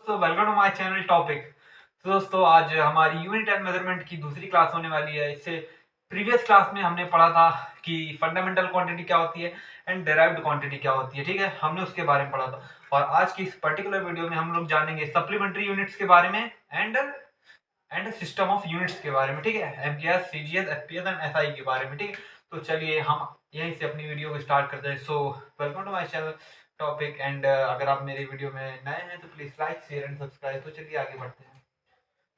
तो welcome to my channel topic. तो दोस्तों आज हमारी यूनिट एंड मेजरमेंट की दूसरी क्लास होने वाली है। इससे प्रीवियस क्लास में हमने पढ़ा था कि फंडामेंटल क्वांटिटी क्या होती है एंड डेराइव्ड क्वांटिटी क्या होती है, ठीक है, हमने उसके बारे में पढ़ा था। और आज की इस पर्टिकुलर वीडियो में हम लोग जानेंगे सप्लीमेंट्री यूनिट्स के बारे में एंड सिस्टम ऑफ यूनिट्स के बारे में, ठीक है, MKS, CGS, FPS and SI के बारे में, ठीक है। तो चलिए हम यहीं से अपनी वीडियो को स्टार्ट करते हैं। So welcome to my channel topic and अगर आप मेरे वीडियो में नए हैं तो please like share and subscribe. तो चलिए आगे बढ़ते हैं।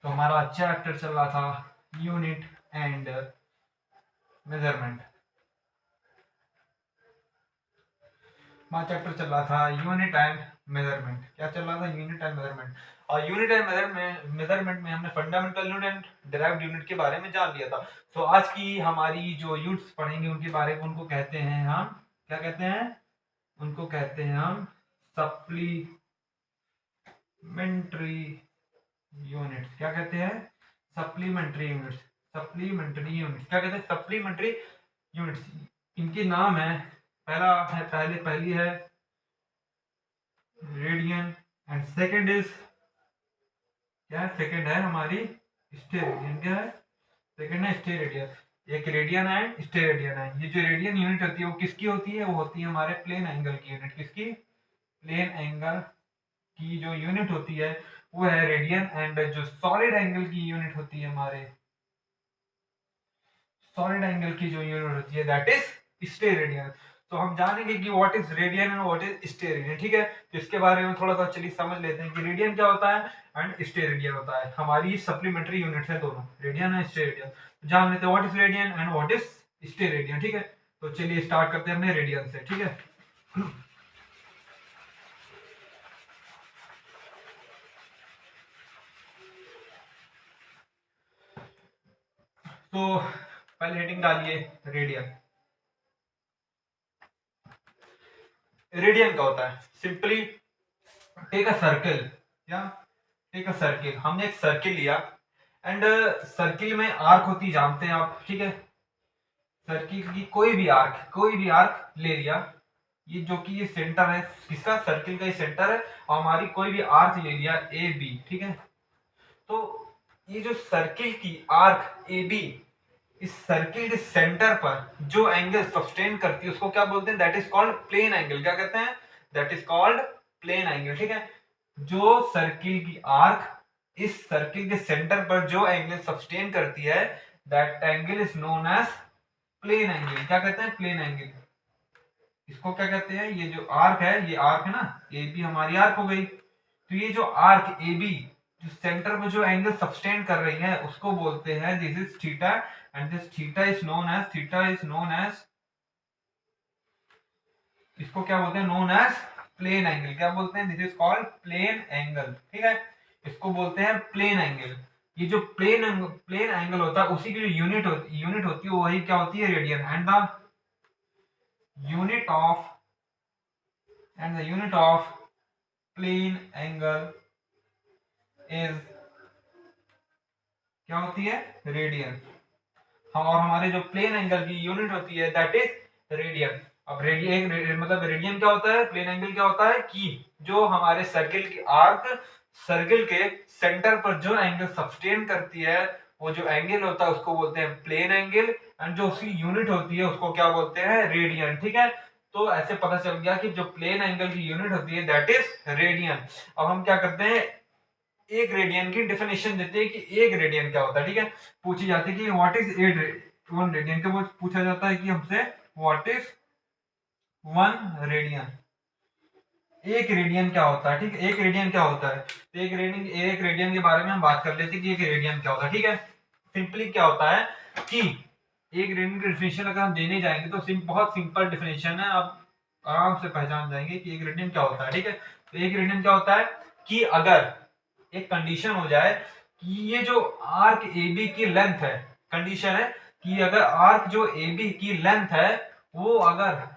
तो हमारा चैप्टर चल रहा था यूनिट एंड मेजरमेंट। हमारा चैप्टर चल रहा था यूनिट एंड मेजरमेंट। क्या चल रहा था? Unit and measurement. और यूनिट एंड मेजरमेंट में हमने fundamental unit and derived unit के बारे में जान लिया था। तो आज की हमारी जो यूनिट्स पढ़ेंगे उनके बारे में, उनको कहते हैं हम, क्या कहते हैं? उनको कहते हैं हम सप्लीमेंट्री यूनिट्स। क्या कहते हैं? Supplementary units. सप्लीमेंट्री यूनिट्स क्या कहते हैं? Supplementary units. इनके नाम है, पहली है रेडियन एंड सेकंड इज क्या है? सेकंड है हमारी स्टेरेडियन। क्या है? सेकंड है स्टेरेडियन। एक रेडियन है, स्टेरेडियन है। ये जो रेडियन यूनिट होती है वो किसकी होती है? वो होती है हमारे प्लेन एंगल की यूनिट। किसकी? प्लेन एंगल की जो यूनिट होती है वो है रेडियन। एंड जो सॉलिड एंगल की यूनिट होती है, हमारे सॉलिड एंगल की जो यूनिट होती है दैट इज स्टेरेडियन। तो हम जानेंगे कि what is radian and what is steradian, ठीक है। तो इसके बारे में थोड़ा सा चलिए समझ लेते हैं कि रेडियन क्या होता है एंड स्टेरेडियन होता है। हमारी सप्लीमेंट्री यूनिट्स है दोनों, रेडियन एंड स्टेरेडियन। तो जान लेते हैं what is radian and what is steradian, ठीक है। तो चलिए स्टार्ट करते हैं अपने रेडियन से, ठीक है। तो पहले हेडिंग डालिए रेडियन। रेडियन क्या होता है? सिंपली टेक अ सर्कल, या टेक अ सर्किल। हमने एक सर्किल लिया एंड सर्किल में आर्क होती जानते हैं आप, ठीक है। सर्किल की कोई भी आर्क ले लिया, ये जो कि ये सेंटर है किसका? सर्किल का ये सेंटर है। और हमारी कोई भी आर्क ले लिया ए बी, ठीक है। तो ये जो सर्किल की आर्क ए बी, इस सर्किल के सेंटर पर जो एंगल सस्टेन करती है उसको क्या बोलते हैं? That is called plane angle. क्या कहते हैं? That is called plane angle, ठीक है। जो सर्किल की आर्क इस सर्किल के सेंटर पर जो एंगल सस्टेन करती है that angle is known as plane angle. क्या कहते हैं? Plane angle. इसको क्या कहते हैं? ये जो आर्क है, ये आर्क है ना, ए बी हमारी आर्क हो गई। तो ये जो आर्क ए बी जो सेंटर में जो एंगल सस्टेन कर रही है उसको बोलते हैं this is theta. And this theta is known as इसको क्या बोलते हैं? Known as plane angle. क्या बोलते हैं? This is called plane angle, ठीक है। इसको बोलते हैं प्लेन एंगल। ये जो प्लेन एंगल होता है उसी की जो यूनिट होती है वही क्या होती है? Radian. And the unit of plane angle is क्या होती है? रेडियन। और हमारे जो प्लेन एंगल की यूनिट होती है दैट इज रेडियन। अब रेडियन मतलब रेडियन क्या होता है? प्लेन एंगल क्या होता है कि जो हमारे सर्किल की आर्क सर्किल के सेंटर पर जो एंगल सस्टेन करती है वो जो एंगल होता है उसको बोलते हैं प्लेन एंगल। एंड जो उसकी यूनिट होती है उसको क्या बोलते हैं? रेडियन, ठीक है। तो ऐसे पता चल गया कि जो प्लेन एंगल की यूनिट होती है दैट इज रेडियन। अब हम क्या करते हैं? एक रेडियन की डेफिनेशन देते हैं कि एक रेडियन क्या होता है, ठीक है। पूछी जाती है कि व्हाट इज वन रेडियन। के पूछा जाता है कि हमसे व्हाट इज वन रेडियन। एक रेडियन क्या होता है, ठीक है। एक रेडियन क्या होता है? तो एक रेडियन के बारे में हम बात कर लेते हैं कि एक रेडियन क्या होता है, ठीक है। सिंपली क्या होता है कि एक रेडियन की डेफिनेशन अगर हम देने जाएंगे तो बहुत सिंपल डेफिनेशन है, आप आराम से पहचान जाएंगे कि एक रेडियन क्या होता है, ठीक है। तो एक रेडियन क्या होता है कि अगर एक कंडीशन हो जाए कि ये जो आर्क ए बी की लेंथ है, कंडीशन है कि अगर आर्क जो ए बी की लेंथ है वो अगर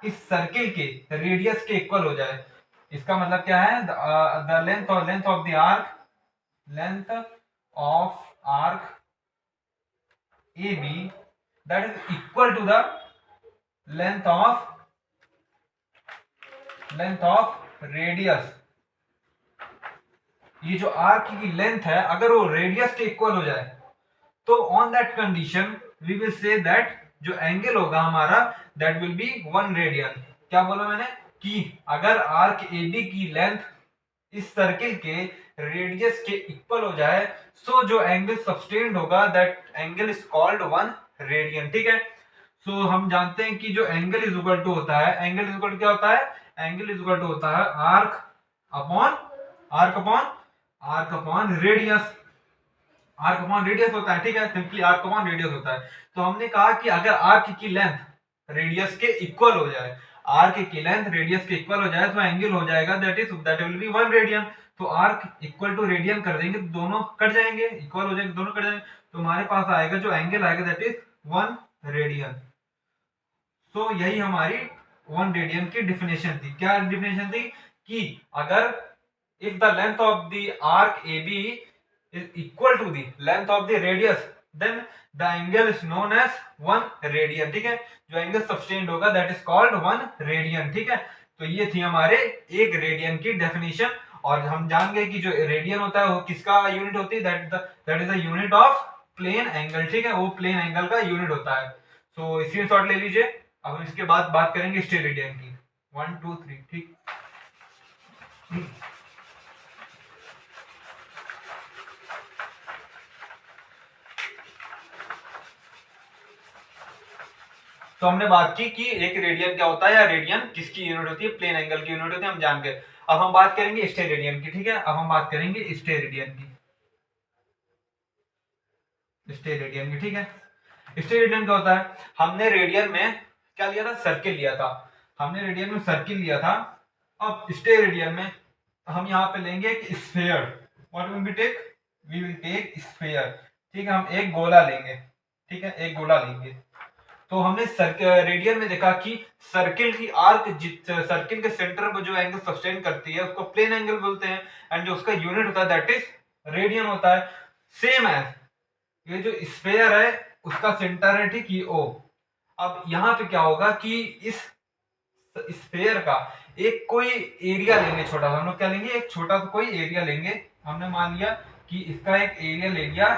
इस सर्किल के रेडियस के इक्वल हो जाए, इसका मतलब क्या है? The length of the arc A B that is equal to the length of radius ये जो आर्क की लेंथ है अगर वो रेडियस के इक्वल हो जाए तो on that condition we will say that जो एंगल होगा हमारा दैट विल बी 1 रेडियन। क्या बोला मैंने कि अगर आर्क AB की लेंथ इस सर्किल के रेडियस के इक्वल हो जाए सो जो एंगल सब्सटेंड होगा that angle is called 1 radian. ठीक है, सो हम जानते हैं कि जो एंगल इज इक्वल टू होता है, एंगल इज इक्वल क्या होता है, एंगल इज इक्वल टू होता है arc upon arc upon arc upon radius. Arc upon radius होता है, ठीक है, सिंपली आर्क अपॉन रेडियस होता है। तो हमने कहा कि अगर आर्क की लेंथ रेडियस के इक्वल हो जाए, आर्क की लेंथ रेडियस के इक्वल हो जाए तो एंगल हो जाएगा दैट विल बी 1 रेडियन। तो आर्क इक्वल टू रेडियन कर देंगे तो दोनों कट जाएंगे, इक्वल हो जाएंगे, दोनों कट जाएंगे, तो हमारे पास आएगा जो एंगल आएगा दैट इज 1 रेडियन। तो यही हमारी 1 रेडियन की डिफिनेशन थी। क्या डिफिनेशन थी कि अगर if the length of the arc AB is equal to the length of the radius then the angle is known as 1 radian। ठीक है, जो एंगल सब्सटेंड होगा दैट इज कॉल्ड 1 रेडियन। ठीक है, तो ये थी हमारे 1 रेडियन की डेफिनेशन। और हम जान गए कि जो रेडियन होता है वो किसका यूनिट होती है, that is the unit of plane angle. ठीक है, वो प्लेन एंगल का यूनिट होता है। सो स्क्रीनशॉट ले लीजिए। अब हम इसके बाद बात करेंगे स्टेरेडियन की। 1 2 3। ठीक, तो हमने बात की कि एक रेडियन क्या होता है या रेडियन किसकी यूनिट होती है, प्लेन एंगल की यूनिट होती है, हम जान गए। अब हम बात करेंगे स्टेरेडियन की। ठीक है, अब हम बात करेंगे स्टेरेडियन की। स्टेरेडियन की, ठीक है, स्टेरेडियन क्या होता है, हमने रेडियन में क्या लिया था, सर्किल लिया था। हमने रेडियन में सर्किल लिया था। अब स्टेरेडियन में हम यहाँ पे लेंगे एक sphere. What will we take, we will take sphere. ठीक है, हम एक गोला लेंगे। ठीक है, एक गोला लेंगे। तो हमने रेडियन में देखा कि सर्किल की आर्क सर्किल के सेंटर पर जो एंगल सस्टेन करती है उसको प्लेन एंगल बोलते हैं, एंड जो उसका यूनिट होता है दैट इज रेडियन होता है। सेम एज ये जो स्फीयर है उसका सेंटर है, ठीक, ये ओ। अब यहाँ पे क्या होगा कि इस स्फीयर का एक कोई एरिया लेंगे छोटा सा, हम लोग क्या लेंगे, एक छोटा सा कोई एरिया लेंगे। हमने मान लिया कि इसका एक एरिया ले लिया,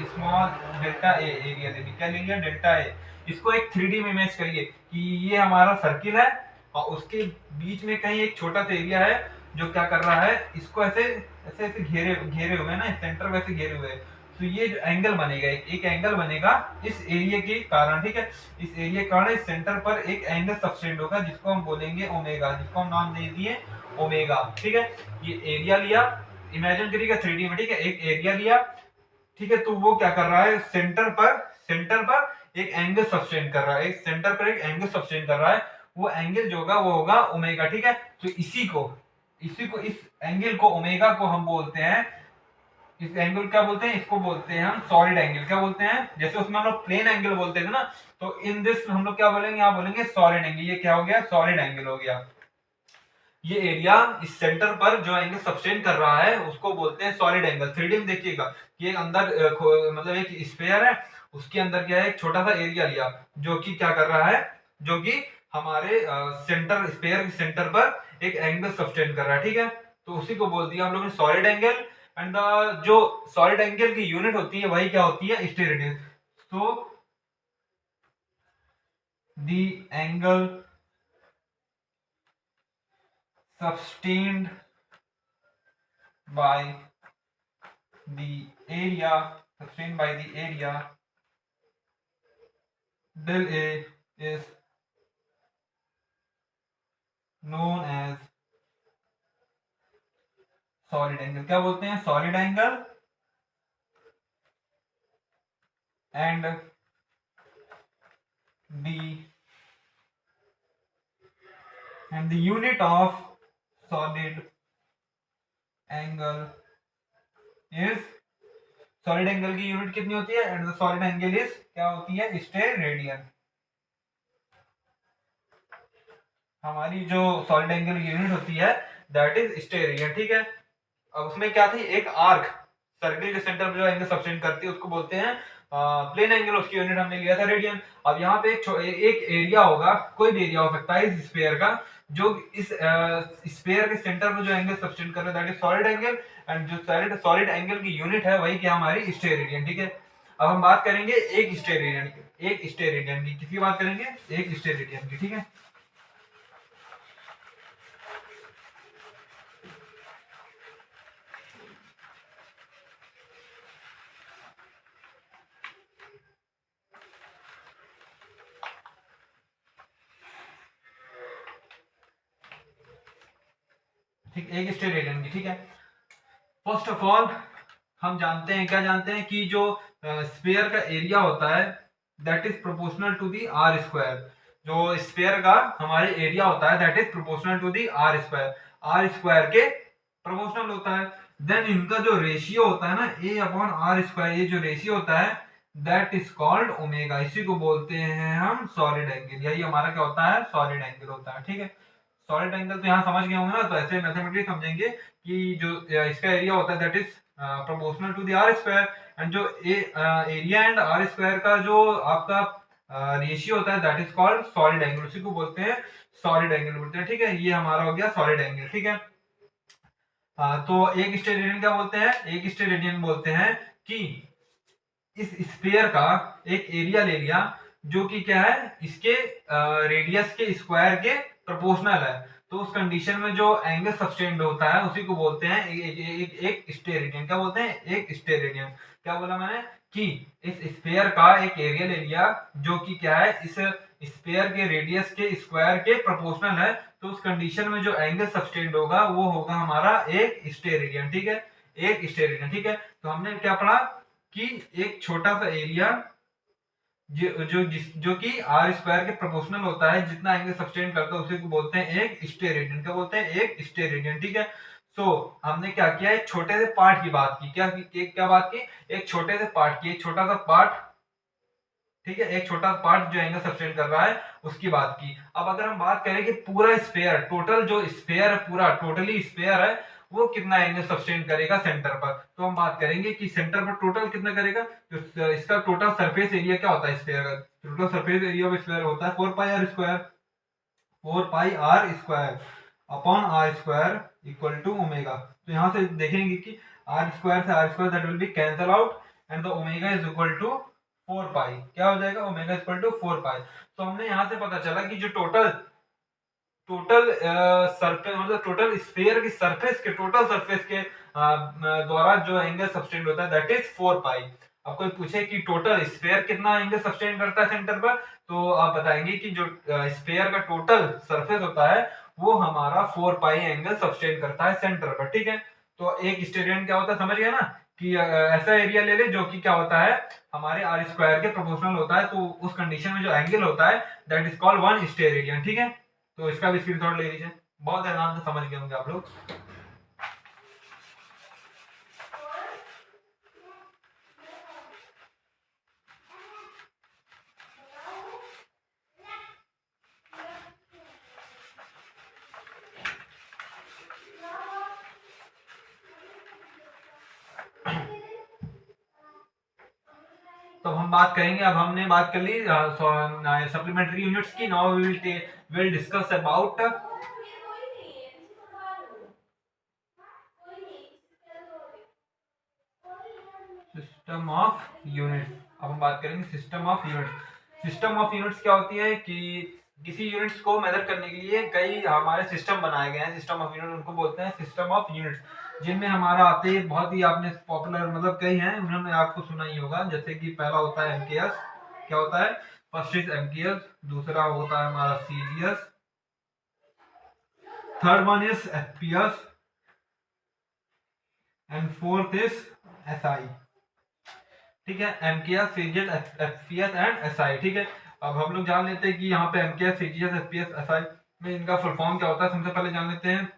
स्मॉल डेल्टा ए एरिया ले लिया। क्या ले लिया, डेल्टा ए। इसको एक 3D में इमेज करिए कि ये हमारा सर्किल है और उसके बीच में कहीं एक छोटा सा एरिया है जो क्या कर रहा है, इसको ऐसे ऐसे ऐसे घेरे घेरे हुए ना, सेंटर वैसे घेरे हुए। तो ये जो एंगल बनेगा, एक एंगल बनेगा इस एरिया के कारण। ठीक है, इस एरिया के कारण इस सेंटर पर एक एंगल सब्सटेंड होगा जिसको हम बोलेंगे ओमेगा, जिसको हम नाम दे दिए ओमेगा। ठीक है, ये एरिया लिया, इमेजिन करिएगा 3D में। ठीक है, एक एरिया लिया। ठीक है, तो वो क्या कर रहा है, सेंटर पर एक एंगल सब्सटेंड कर रहा है, एक सेंटर पर एक एंगल सब्सटेंड कर रहा है। वो एंगल जो होगा वो होगा ओमेगा। ठीक है, तो इस एंगल को ओमेगा को हम बोलते हैं, इस एंगल क्या बोलते हैं, इसको बोलते हैं हम सॉलिड एंगल। क्या बोलते हैं, जैसे उसमें हम लोग प्लेन एंगल बोलते थे ना, तो इन दिस हम लोग क्या बोलेंगे, यहाँ बोलेंगे सॉलिड एंगल। ये क्या हो गया, सॉलिड एंगल हो गया। ये एरिया इस सेंटर पर जो एंगल सब्सटेंड कर रहा है उसको बोलते हैं सॉलिड एंगल। 3D में देखिएगा कि एक अंदर मतलब एक स्फीयर है, उसके अंदर क्या है, एक छोटा सा एरिया लिया जो कि क्या कर रहा है, जो कि हमारे सेंटर, स्फीयर के सेंटर पर एक एंगल सब्सटेंड कर रहा है। ठीक है, तो उसी को बोल दिया हम लोग ने सॉलिड एंगल। एंड जो सॉलिड एंगल की यूनिट होती है वही क्या होती है, स्टेरेडियन। तो the angle sustained by the area del A is known as solid angle। क्या बोलते हैं, solid angle। and the unit of solid angle is, solid angle की यूनिट कितनी होती है, and the solid angle is क्या होती है, स्टेरेडियन। हमारी जो सॉलिड एंगल की यूनिट होती है दैट इज स्टेरेडियन। ठीक है, अब उसमें क्या थी, एक आर्क सर्किल के सेंटर पर जो एंगल सब्सटेंड करती है उसको बोलते हैं प्लेन एंगल, उसकी यूनिट हमने लिया था रेडियन। अब यहाँ पे एक एरिया होगा, कोई भी एरिया हो सकता है इस स्फीयर का, जो इस स्फीयर के सेंटर में जो एंगल सब्सटेंड कर रहा है that is solid angle. And जो सॉलिड एंगल की यूनिट है वही क्या हमारी स्टेरेडियन, ठीक है। अब हम बात करेंगे एक स्टेरेडियन की, किसकी बात करेंगे, एक स्टेरेडियन की, ठीक है। ठीक, एक स्टेरेडियन की, ठीक है। फर्स्ट ऑफ ऑल हम जानते हैं, क्या जानते हैं कि जो स्फीयर का एरिया होता है that is proportional to the R square. जो स्फीयर का हमारे एरिया होता है that is proportional to the R square, R square के प्रोपोर्शनल होता है। देन इनका जो रेशियो होता है ना ए अपॉन आर स्क्वायर, ये जो रेशियो होता है दैट इज कॉल्ड ओमेगा, इसी को बोलते हैं हम सॉलिड एंगल। यही हमारा क्या होता है, सॉलिड एंगल होता है, ठीक है। सॉलिड एंगल तो यहाँ समझ गए होंगे ना, तो ऐसे मैथमेटिकली समझेंगे कि जो इसका एरिया होता है that is proportional to the R square, and जो एरिया एंड आर स्क्वायर का जो आपका रेशियो होता है that is called solid angle, उसी को बोलते हैं सॉलिड एंगल बोलते हैं, ठीक है। ये हमारा हो गया सॉलिड एंगल, ठीक है। तो एक स्टेरेडियन क्या बोलते हैं, एक स्टेरेडियन बोलते हैं कि इस स्फीयर का एक एरिया ले लिया जो कि क्या है, इसके रेडियस के स्क्वायर के प्रोपोर्शनल है, तो उस कंडीशन में जो एंगल सब्सटेंड होता है उसी को बोलते हैं एक स्टेरेडियन। क्या बोलते हैं, एक स्टेरेडियन। क्या बोला मैंने कि इस स्फीयर का एक एरिया ले लिया जो कि क्या है, इस स्फीयर के रेडियस के स्क्वायर के प्रोपोर्शनल है, तो उस कंडीशन में जो एंगल सब्सटेंड होगा वो होगा हमारा एक स्टेरेडियन, ठीक है, एक स्टेरेडियन, ठीक है। तो हमने क्या पढ़ा कि एक छोटा सा एरिया जो कि आर स्क्वायर के प्रोपोर्शनल होता है, जितना एंगल सब्सटेंड करता है उसी को बोलते हैं एक स्टेरेडियन। क्या बोलते हैं, एक स्टेरेडियन, ठीक है। सो हमने क्या किया, एक छोटे से पार्ट की बात की, क्या बात की, एक छोटे से पार्ट की, एक छोटा सा पार्ट, ठीक है, एक छोटा पार्ट जो एंगल सब्सटेंड कर रहा है उसकी बात की। अब अगर हम बात करें कि पूरा स्फीयर, टोटल जो स्फीयर है, पूरा टोटली स्फीयर है, वो कितना एंगल सब्सटेंड करेगा सेंटर पर, तो हम बात करेंगे कि सेंटर पर टोटल कितना करेगा। तो इसका टोटल सरफेस एरिया क्या होता है स्फीयर का, total surface area of sphere होता है 4 pi r square, 4 pi r square upon r square equal to omega. तो यहां से देखेंगे कि आर स्क्वायर से r square that will be cancel out and the omega is equal to 4 pi, क्या हो जाएगा, omega is equal to 4 pi. तो हमने यहां से पता चला कि जो टोटल सरफेस मतलब टोटल स्फीयर की सरफेस के टोटल सरफेस के द्वारा जो एंगल सब्सटेंड होता है दैट इज 4 पाई। अब कोई पूछे कि टोटल स्फीयर कितना एंगल सब्सटेंड करता है सेंटर पर, तो आप बताएंगे कि जो स्फीयर का टोटल सरफेस होता है वो हमारा 4 पाई एंगल सब्सटेंड करता है सेंटर पर, ठीक है। तो एक स्टेरेडियन क्या होता है, समझ गया ना, कि ऐसा एरिया ले ले जो कि क्या होता है, हमारे आर स्क्वायर के प्रोपोर्शनल होता है, तो उस कंडीशन में जो एंगल होता है दैट इज कॉल्ड 1 स्टेरेडियन, ठीक है। तो इसका भी स्क्रीनशॉट ले लीजिए, बहुत आराम से समझ गए होंगे आप लोग। तो हम बात करेंगे, अब हमने बात कर ली सप्लीमेंट्री यूनिट्स की। Now we will discuss about system of units. अब हम बात करेंगे system of units. System of units क्या होती है कि किसी यूनिट्स को मेजर करने के लिए कई हमारे सिस्टम बनाए गए हैं, सिस्टम ऑफ यूनिट उनको बोलते हैं सिस्टम ऑफ यूनिट्स, जिनमें हमारा आते हैं बहुत ही आपने पॉपुलर मतलब कई हैं, उन्होंने आपको सुना ही होगा, जैसे कि पहला होता है एमकेएस। क्या होता है, फर्स्ट इज एमकेएस, दूसरा होता है हमारा CGS, third one is FPS and fourth is SI, ठीक है। MKS, CGS, FPS and SI, ठीक है। अब हम लोग जान लेते हैं कि यहाँ पे एमकेएस, सीजीएस, एफपीएस, एसआई में इनका फुल फॉर्म क्या होता है। सबसे पहले जान लेते हैं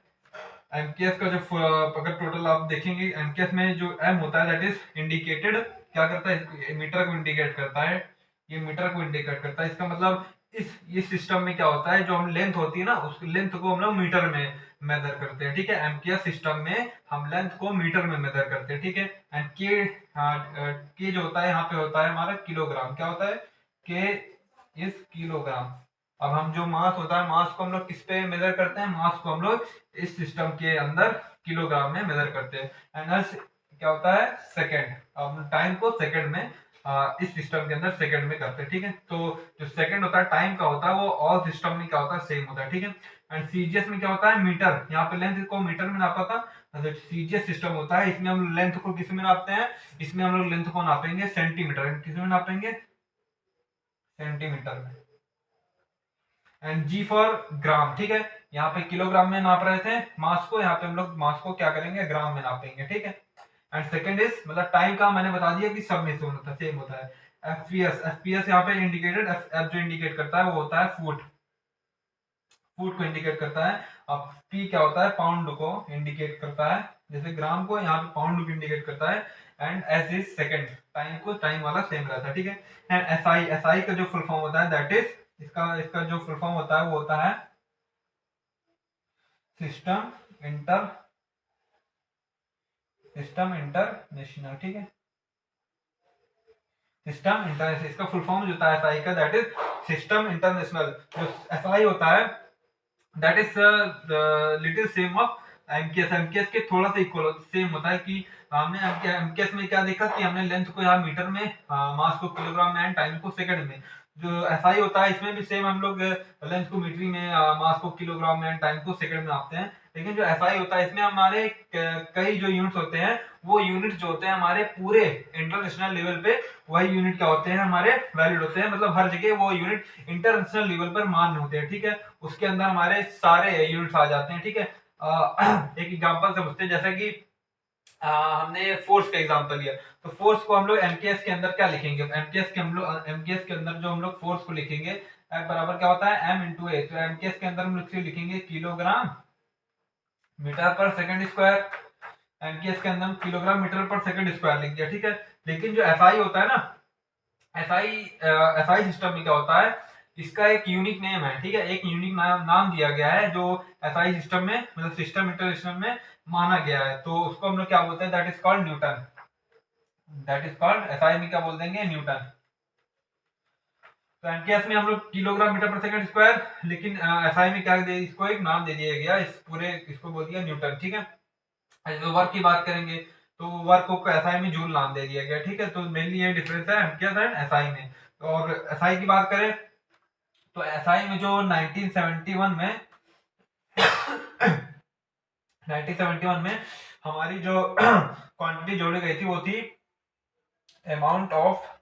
एमकेएस का जो अगर टोटल आप देखेंगे एमकेएस में जो एम होता है दैट इज इंडिकेटेड, क्या करता है, मीटर को इंडिकेट करता है, ये मीटर को इंडिकेट करता है। इसका मतलब इस सिस्टम में क्या होता है, जो हम लेंथ होती है ना उस लेंथ को हम लोग मीटर में मेजर करते हैं, ठीक है। एमकेएस सिस्टम में हम लेंथ को मीटर में मेजर करते हैं, ठीक है। एंड के जो होता है यहाँ पे होता है हमारा किलोग्राम, क्या होता है, के इज किलोग्राम। अब हम जो मास होता है, मास को हम लोग किस पे मेजर करते हैं, मास को हम लोग इस सिस्टम के अंदर किलोग्राम में मेजर करते हैं। एंड हर्ट्ज क्या होता है, सेकंड। अब टाइम को सेकंड में इस सिस्टम के अंदर सेकंड में करते हैं, ठीक है। तो जो सेकंड होता है टाइम का होता है वो ऑल सिस्टम में क्या होता है, सेम होता है, ठीक है। एंड सीजीएस में क्या होता है, मीटर, यहाँ पे लेंथ को मीटर में नापा था। जो सीजीएस सिस्टम होता है इसमें हम लेंथ को किस में नापते हैं, इसमें हम लोग लेंथ को नापेंगे सेंटीमीटर, किस में नापेंगे, सेंटीमीटर में। एंड जी फॉर ग्राम, ठीक है। यहाँ पे किलोग्राम में नाप रहे थे मास को, यहाँ पे हम लोग मास को क्या करेंगे, ग्राम में नापेंगे, ठीक है। एंड सेकंड इज मतलब टाइम का मैंने बता दिया कि सब में से होता है, सेम होता है। एफपीएस, एफपीएस यहाँ पे इंडिकेटेड, एफ जो इंडिकेट करता है वो होता है फुट, फुट को इंडिकेट करता है। अब पी क्या होता है, पाउंड को इंडिकेट करता है, जैसे ग्राम को यहाँ पे पाउंड को इंडिकेट करता है। And S is second, time को टाइम वाला सेम रहता है, ठीक है। एंड एसआई, एसआई का जो फुल फॉर्म होता है दैट इज, इसका जो फुल फॉर्म होता है वो होता है सिस्टम इंटरनेशनल, ठीक है। सिस्टम इंटरनेशनल, इसका फुल फॉर्म जो होता है एसआई का दैट इज सिस्टम इंटरनेशनल। जो एसआई होता है that is little same of MKS, MKS के थोड़ा सा इक्वल सेम होता है कि हमने एमकेएस में क्या देखा कि हमने लेंथ को यहाँ मीटर में, मास को किलोग्राम में, एंड टाइम को सेकंड में। जो एसआई होता है इसमें भी सेम हम लोग लेंथ को मीटर में, मास को किलोग्राम में, एंड टाइम को सेकंड में नापते हैं। लेकिन जो एसआई होता है इसमें हमारे कई जो यूनिट्स होते हैं वो यूनिट जो होते हैं हमारे पूरे इंटरनेशनल लेवल पे वही यूनिट क्या होते हैं, हमारे वैलिड होते हैं। मतलब हर जगह वो यूनिट इंटरनेशनल लेवल पर मान्य होते हैं, ठीक है। उसके अंदर हमारे सारे यूनिट्स आ जाते हैं, ठीक है। एक एग्जांपल समझते हैं, जैसे कि हमने फोर्स का एग्जांपल लिया, तो फोर्स को हम लोग एमकेएस के अंदर क्या लिखेंगे, एमकेएस के अंदर जो हम लोग फोर्स को लिखेंगे F बराबर क्या होता है, m इंटू ए। तो एमकेएस के अंदर हम लोग लिखेंगे किलोग्राम मीटर पर सेकंड स्क्वायर, एमकेएस के अंदर हम किलोग्राम मीटर पर सेकंड स्क्वायर लिख दिया, ठीक है। लेकिन जो एसआई होता है ना, एसआई सिस्टम में क्या होता है, इसका एक यूनिक नेम है, ठीक है। एक यूनिक नाम दिया गया है जो एसआई सिस्टम में, मतलब सिस्टम इंटरनेशनल में माना गया है। तो उसको हम लोग क्या बोलते हैं, that is called Newton, that is called, SI में क्या बोल देंगे, न्यूटन। तो एमकेएस में हम लोग किलोग्राम मीटर पर सेकंड स्क्वायर, लेकिन एसआई में क्या दे, इसको एक नाम दे दिया गया, इस पूरे इसको बोल दिया न्यूटन, ठीक है। तो वर्क की बात करेंगे तो वर्क को एसआई में जूल नाम दे दिया गया, ठीक है। तो मेनली ये डिफरेंस है एमकेएस एंड एसआई में। और एसआई की बात करें तो एसआई में जो 1971 में 1971 में हमारी जो क्वांटिटी जोड़ी गई थी वो थी अमाउंट ऑफ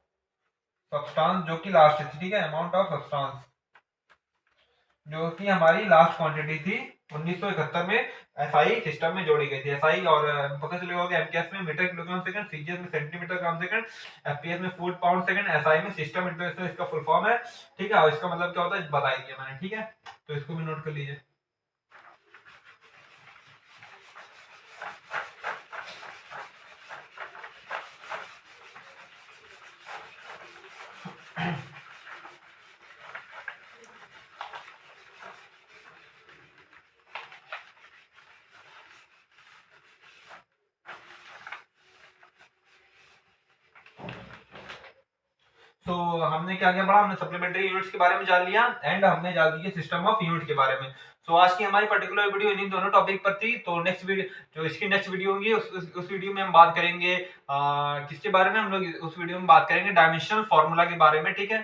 सब्सटेंस, जो कि लास्ट थी, ठीक है। अमाउंट ऑफ सब्सटेंस जो कि हमारी लास्ट क्वांटिटी थी 1971 में एसआई सिस्टम में जोड़ी गई थी। एसआई और पता चलेगा होगा एमकेएस में मीटर किलोग्राम सेकंड, सीजीएस में सेंटीमीटर ग्राम सेकंड, एफपीएस में फुट पाउंड सेकंड, एसआई में सिस्टम इंटरनेशनल इसका फुल फॉर्म है, ठीक है। और इसका मतलब क्या होता है बता ही दिया मैंने, ठीक है। तो इसको भी नोट कर लीजिए। तो हमने क्या क्या पढ़ा, हमने सप्लीमेंट्री यूनिट्स के बारे में जान लिया एंड हमने जान लिया सिस्टम ऑफ यूनिट के बारे में। तो आज की हमारी पर्टिकुलर वीडियो इन दोनों टॉपिक पर थी। तो नेक्स्ट वीडियो जो इसकी नेक्स्ट वीडियो होगी उस वीडियो में हम बात करेंगे किसके बारे में, हम लोग उस वीडियो में बात करेंगे डायमेंशनल फार्मूला के बारे में, ठीक है।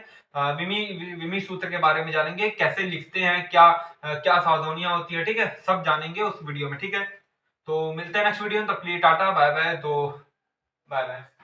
विमी सूत्र के बारे में जानेंगे, कैसे लिखते हैं, क्या सावधानियां होती है, ठीक है। सब जानेंगे उस वीडियो में, ठीक है। तो मिलते हैं नेक्स्ट वीडियो में, तब के लिए टाटा बाय बाय। तो बाय बाय।